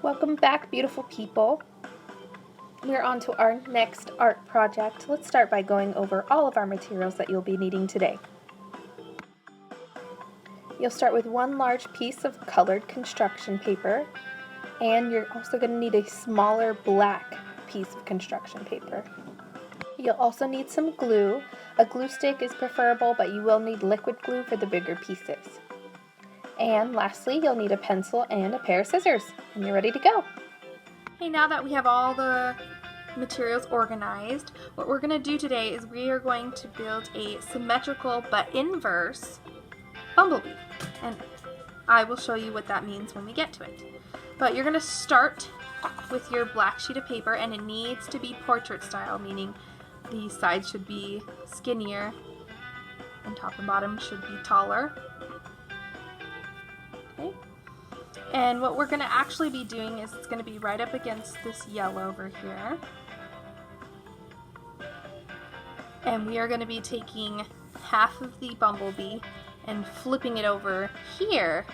Welcome back, beautiful people. We're on to our next art project. Let's start by going over all of our materials that you'll be needing today. You'll start with one large piece of colored construction paper, and you're also going to need a smaller black piece of construction paper. You'll also need some glue. A glue stick is preferable, but you will need liquid glue for the bigger pieces. And lastly, you'll need a pencil and a pair of scissors, and you're ready to go. Okay, now that we have all the materials organized, what we're going to do today is we are going to build a symmetrical but inverse bumblebee. And I will show you what that means when we get to it. But you're going to start with your black sheet of paper, and it needs to be portrait style, meaning the sides should be skinnier and top and bottom should be taller. Okay. And what we're going to actually be doing is it's going to be right up against this yellow over here. And we are going to be taking half of the bumblebee and flipping it over here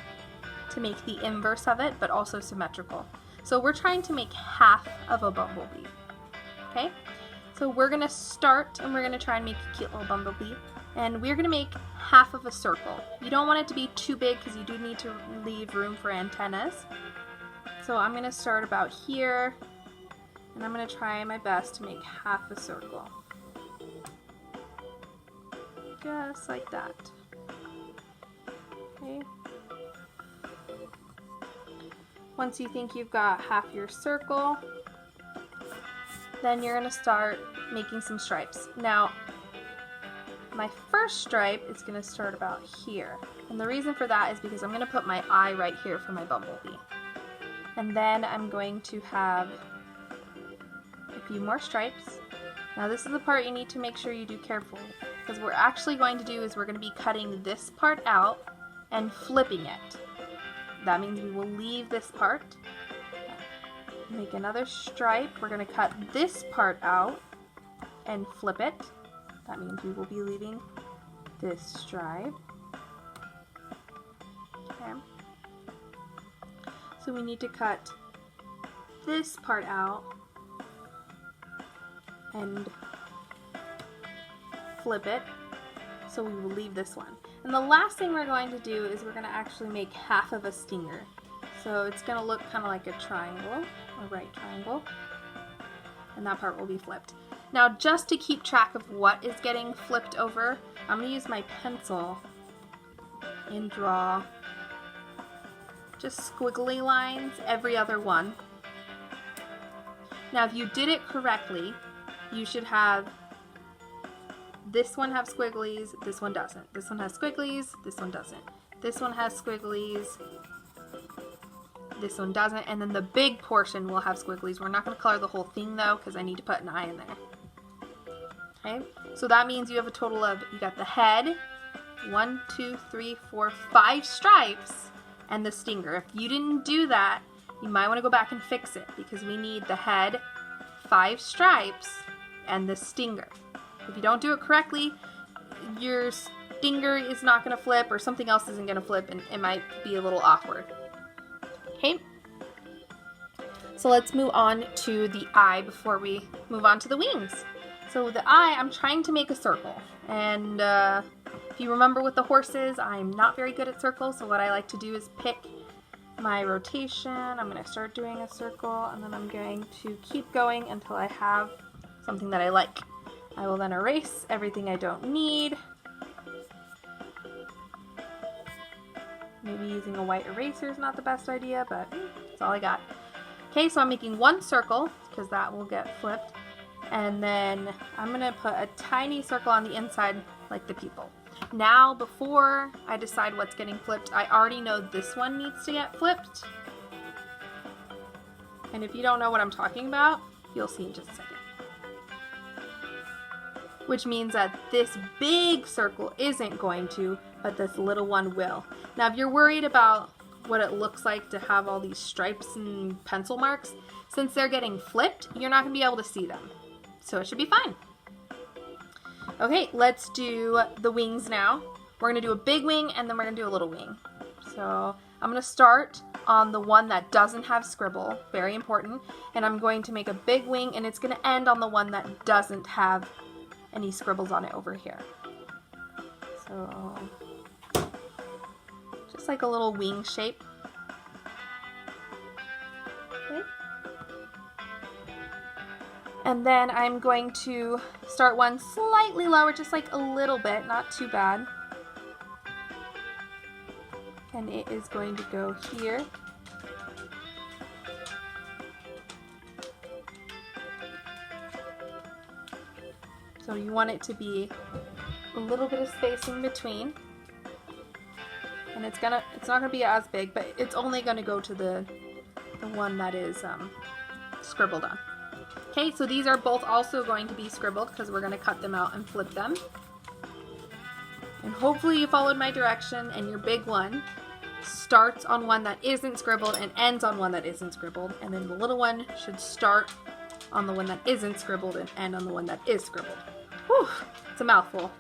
to make the inverse of it, but also symmetrical. So we're trying to make half of a bumblebee. Okay? So we're going to start and we're going to try and make a cute little bumblebee. And we're going to make half of a circle. You don't want it to be too big because you do need to leave room for antennas. So I'm going to start about here, and I'm going to try my best to make half a circle. Just like that. Okay. Once you think you've got half your circle, then you're going to start making some stripes. Now, my first stripe is going to start about here. And the reason for that is because I'm going to put my eye right here for my bumblebee. And then I'm going to have a few more stripes. Now this is the part you need to make sure you do carefully, because what we're actually going to do is we're going to be cutting this part out and flipping it. That means we will leave this part. Make another stripe. We're going to cut this part out and flip it. That means we will be leaving this stripe. Okay. So we need to cut this part out and flip it. So we will leave this one. And the last thing we're going to do is we're going to actually make half of a stinger. So it's going to look kind of like a triangle, a right triangle. And that part will be flipped. Now, just to keep track of what is getting flipped over, I'm going to use my pencil and draw just squiggly lines every other one. Now, if you did it correctly, you should have this one have squigglies, this one doesn't. This one has squigglies, this one doesn't. This one has squigglies, this one doesn't, and then the big portion will have squigglies. We're not going to color the whole thing though, because I need to put an eye in there. Okay, so that means you have a total of, you got the head, 1, 2, 3, 4, 5 stripes, and the stinger. If you didn't do that, you might want to go back and fix it, because we need the head, 5 stripes, and the stinger. If you don't do it correctly, your stinger is not going to flip, or something else isn't going to flip, and it might be a little awkward. Okay, so let's move on to the eye before we move on to the wings. So the eye, I'm trying to make a circle, and if you remember with the horses, I'm not very good at circles, so what I like to do is pick my rotation. I'm going to start doing a circle, and then I'm going to keep going until I have something that I like. I will then erase everything I don't need. Maybe using a white eraser is not the best idea, but that's all I got. Okay, so I'm making one circle, because that will get flipped. And then I'm going to put a tiny circle on the inside like the people. Now, before I decide what's getting flipped, I already know this one needs to get flipped. And if you don't know what I'm talking about, you'll see in just a second. Which means that this big circle isn't going to, but this little one will. Now, if you're worried about what it looks like to have all these stripes and pencil marks, since they're getting flipped, you're not going to be able to see them. So it should be fine. Okay, let's do the wings now. We're going to do a big wing, and then we're going to do a little wing. So I'm going to start on the one that doesn't have scribble, very important, and I'm going to make a big wing, and it's going to end on the one that doesn't have any scribbles on it over here. So just like a little wing shape. Okay. And then I'm going to start one slightly lower, just like a little bit, not too bad. And it is going to go here. So you want it to be a little bit of space in between. And it's not gonna be as big, but it's only gonna go to the one that is scribbled on. Okay, so these are both also going to be scribbled because we're gonna cut them out and flip them. And hopefully you followed my direction and your big one starts on one that isn't scribbled and ends on one that isn't scribbled, and then the little one should start on the one that isn't scribbled and end on the one that is scribbled. Whew, it's a mouthful.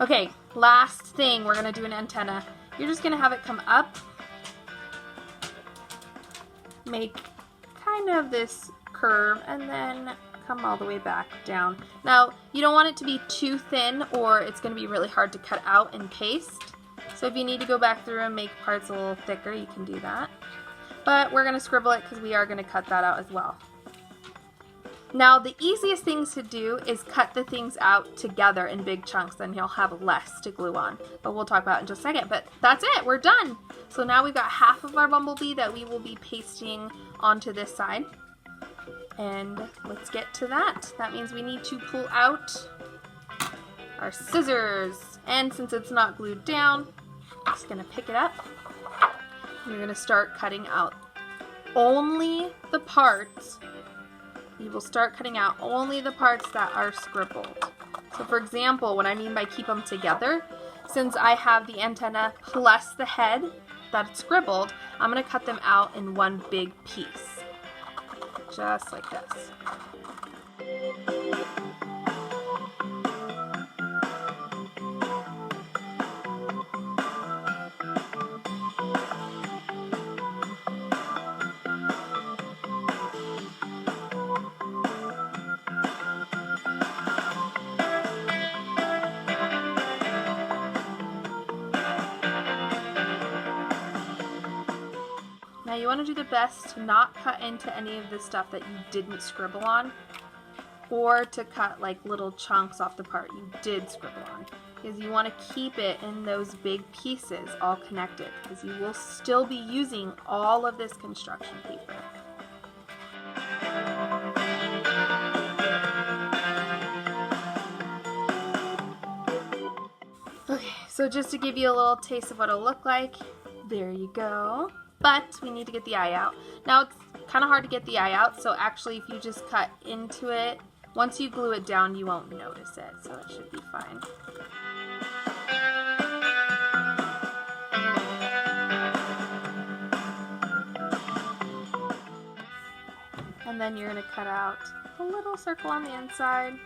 Okay, last thing, we're gonna do an antenna. You're just gonna have it come up, make kind of this curve, and then come all the way back down. Now, you don't want it to be too thin or it's gonna be really hard to cut out and paste. So if you need to go back through and make parts a little thicker, you can do that. But we're gonna scribble it because we are gonna cut that out as well. Now, the easiest things to do is cut the things out together in big chunks, then you'll have less to glue on. But we'll talk about it in just a second. But that's it, we're done. So now we've got half of our bumblebee that we will be pasting onto this side. And let's get to that. That means we need to pull out our scissors. And since it's not glued down, I'm just gonna pick it up. And you're gonna start cutting out only the parts. You will start cutting out only the parts that are scribbled. So for example, what I mean by keep them together, since I have the antenna plus the head that's scribbled, I'm gonna cut them out in one big piece. Just like this. Now you want to do the best to not cut into any of the stuff that you didn't scribble on, or to cut like little chunks off the part you did scribble on, because you want to keep it in those big pieces all connected, because you will still be using all of this construction paper. Okay, so just to give you a little taste of what it'll look like, there you go. But we need to get the eye out. Now it's kind of hard to get the eye out, so actually if you just cut into it, once you glue it down you won't notice it, so it should be fine. And then you're going to cut out a little circle on the inside.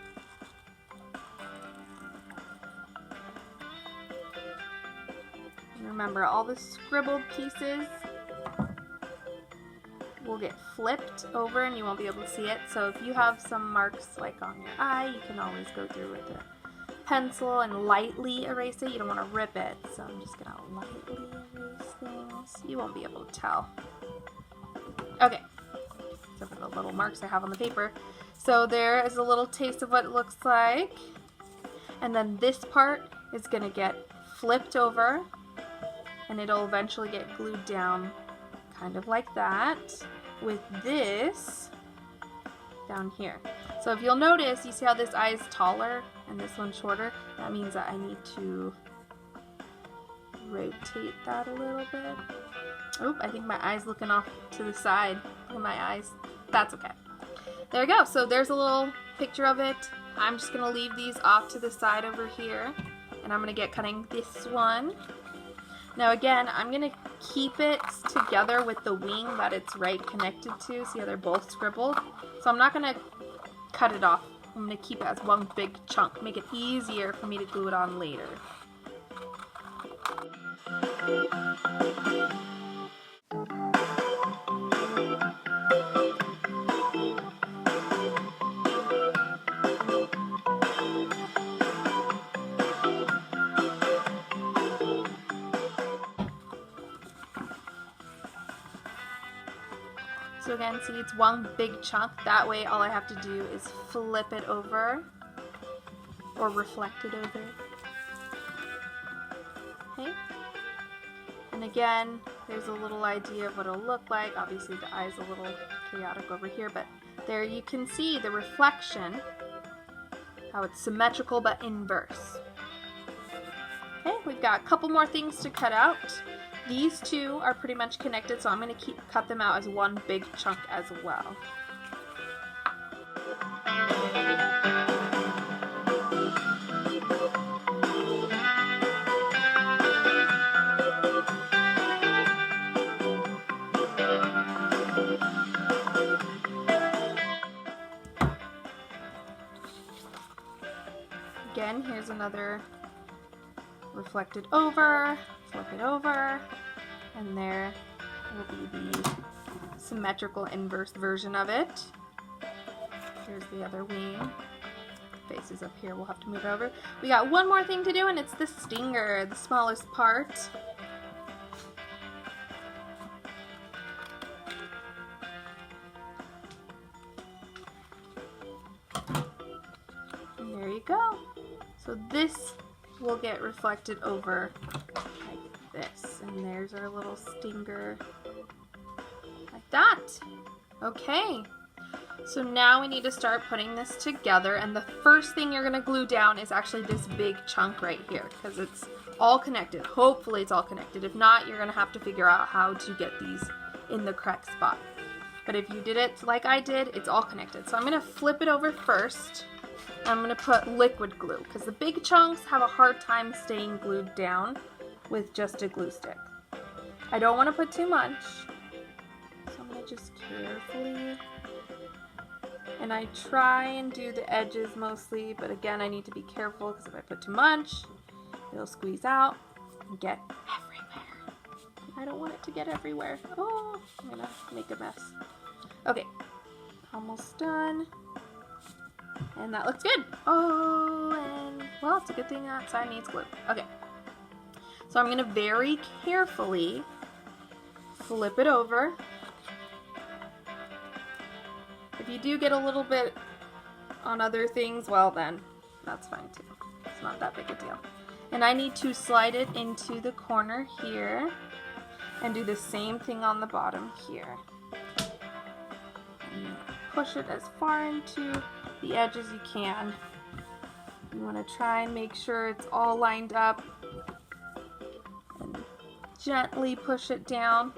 And remember, all the scribbled pieces will get flipped over and you won't be able to see it. So if you have some marks like on your eye, you can always go through with a pencil and lightly erase it. You don't want to rip it, so I'm just going to lightly erase things. You won't be able to tell. Okay, except for the little marks I have on the paper. So there is a little taste of what it looks like. And then this part is going to get flipped over and it'll eventually get glued down kind of like that, with this down here. So if you'll notice, you see how this eye is taller and this one's shorter? That means that I need to rotate that a little bit. Oop, I think my eye's looking off to the side. Look at my eyes. That's okay. There we go. So there's a little picture of it. I'm just going to leave these off to the side over here, and I'm going to get cutting this one. Now again, I'm going to keep it together with the wing that it's right connected to. See how they're both scribbled? So I'm not going to cut it off. I'm going to keep it as one big chunk. Make it easier for me to glue it on later. So again, see, it's one big chunk. That way all I have to do is flip it over or reflect it over. Okay. And again, there's a little idea of what it'll look like. Obviously the eye's a little chaotic over here, but there you can see the reflection, how it's symmetrical but inverse. Okay, we've got a couple more things to cut out. These two are pretty much connected, so I'm going to cut them out as one big chunk as well. Again, here's another reflected over, flip it over, and there will be the symmetrical inverse version of it. Here's the other wing. Face is up here, we'll have to move over. We got one more thing to do, and it's the stinger, the smallest part. And there you go. So this will get reflected over like this, and there's our little stinger like that. Okay, so now we need to start putting this together, and the first thing you're going to glue down is actually this big chunk right here, because it's all connected. Hopefully it's all connected. If not, you're going to have to figure out how to get these in the correct spot. But if you did it like I did, it's all connected. So I'm going to flip it over first. I'm going to put liquid glue, because the big chunks have a hard time staying glued down with just a glue stick. I don't want to put too much, so I'm going to just carefully, and I try and do the edges mostly, but again I need to be careful, because if I put too much, it'll squeeze out and get everywhere. I don't want it to get everywhere. Oh, I'm going to make a mess. Okay, almost done. And that looks good. Oh, and well, it's a good thing that side needs glue. Okay. So I'm going to very carefully flip it over. If you do get a little bit on other things, well then, that's fine too. It's not that big a deal. And I need to slide it into the corner here and do the same thing on the bottom here. And push it as far into the edge as you can. You want to try and make sure it's all lined up and gently push it down.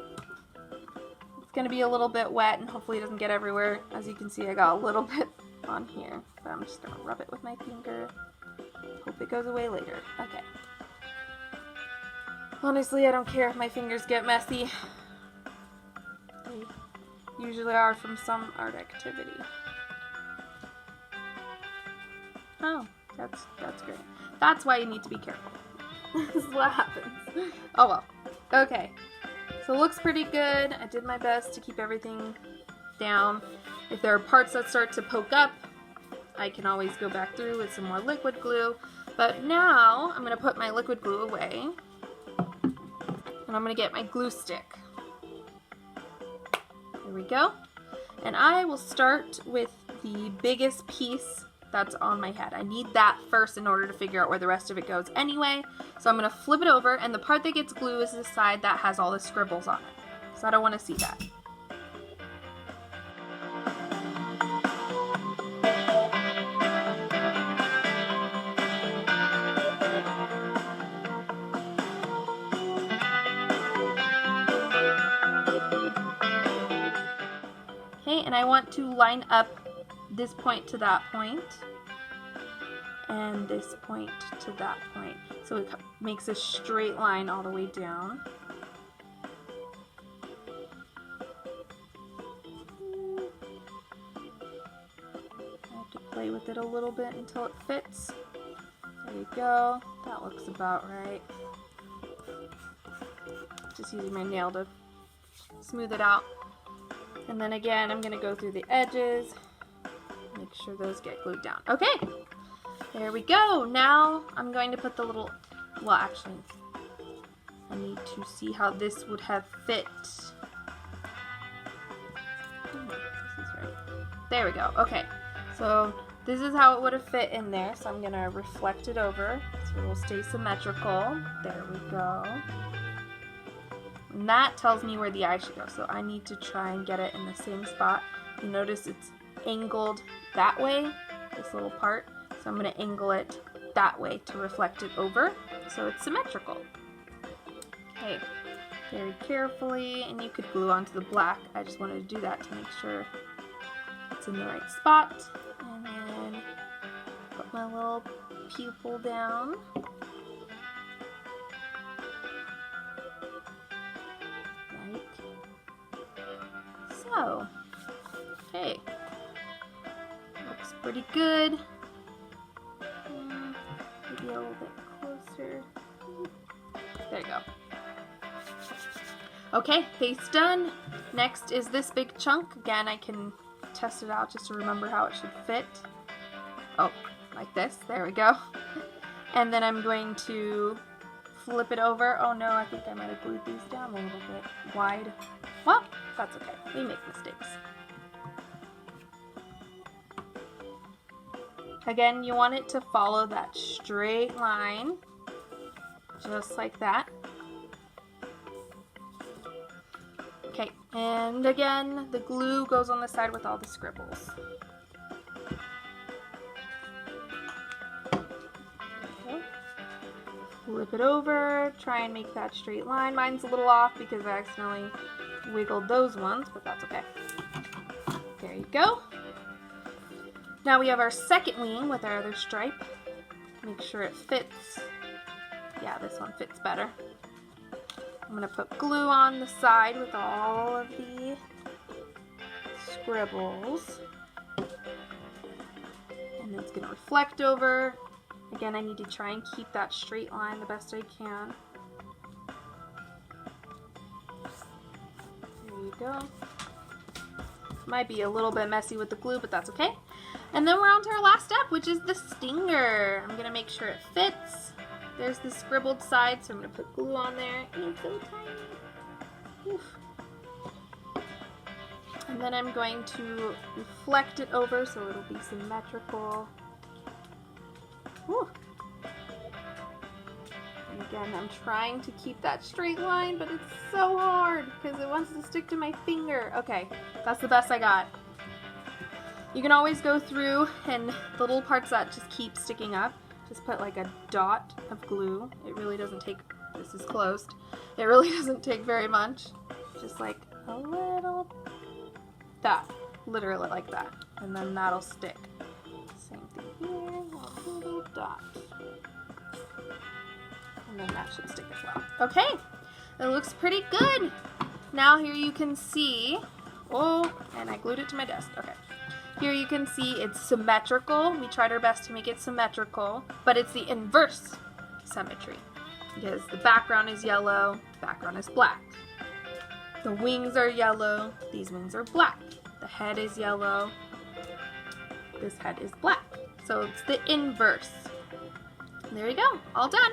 It's going to be a little bit wet and hopefully it doesn't get everywhere. As you can see, I got a little bit on here, but I'm just going to rub it with my finger. Hope it goes away later. Okay. Honestly, I don't care if my fingers get messy. They usually are from some art activity. Oh, that's great. That's why you need to be careful. This is what happens. Oh well. Okay. So it looks pretty good. I did my best to keep everything down. If there are parts that start to poke up, I can always go back through with some more liquid glue. But now I'm going to put my liquid glue away. And I'm going to get my glue stick. There we go. And I will start with the biggest piece that's on my head. I need that first in order to figure out where the rest of it goes anyway. So I'm going to flip it over, and the part that gets glue is the side that has all the scribbles on it. So I don't want to see that. Okay, and I want to line up this point to that point, and this point to that point. So it makes a straight line all the way down. I have to play with it a little bit until it fits. There you go. That looks about right. Just using my nail to smooth it out. And then again, I'm going to go through the edges. Make sure those get glued down. Okay, there we go. Now I'm going to put the little, well actually, I need to see how this would have fit. This is right. There we go. Okay, so this is how it would have fit in there. So I'm gonna reflect it over so it will stay symmetrical. There we go. And that tells me where the eye should go. So I need to try and get it in the same spot. You notice it's angled that way, this little part. So I'm gonna angle it that way to reflect it over so it's symmetrical. Okay, very carefully, and you could glue onto the black. I just wanted to do that to make sure it's in the right spot. And then put my little pupil down. Like so. Okay, looks pretty good. Maybe a little bit closer. There you go. Okay, face done. Next is this big chunk. Again, I can test it out just to remember how it should fit. Oh, like this. There we go. And then I'm going to flip it over. Oh no, I think I might have glued these down a little bit wide. Well, that's okay. We make mistakes. Again, you want it to follow that straight line, just like that. Okay, and again, the glue goes on the side with all the scribbles. Okay. Flip it over, try and make that straight line. Mine's a little off because I accidentally wiggled those ones, but that's okay. There you go. Now we have our second wing with our other stripe. Make sure it fits. Yeah, this one fits better. I'm going to put glue on the side with all of the scribbles. And it's going to reflect over. Again, I need to try and keep that straight line the best I can. There you go. Might be a little bit messy with the glue, but that's okay. And then we're on to our last step, which is the stinger. I'm going to make sure it fits. There's the scribbled side, so I'm going to put glue on there. And it's so tiny. Oof. And then I'm going to reflect it over so it'll be symmetrical. Ooh. And again, I'm trying to keep that straight line, but it's so hard because it wants to stick to my finger. Okay, that's the best I got. You can always go through and the little parts that just keep sticking up, just put like a dot of glue. It really doesn't take, this is closed, it really doesn't take very much. Just like a little, that, literally like that. And then that'll stick. Same thing here, a little dot. And then that should stick as well. Okay, it looks pretty good. Now here you can see, oh, and I glued it to my desk, okay. Here you can see it's symmetrical. We tried our best to make it symmetrical, but it's the inverse symmetry because the background is yellow, the background is black. The wings are yellow, these wings are black. The head is yellow, this head is black. So it's the inverse. There you go, all done.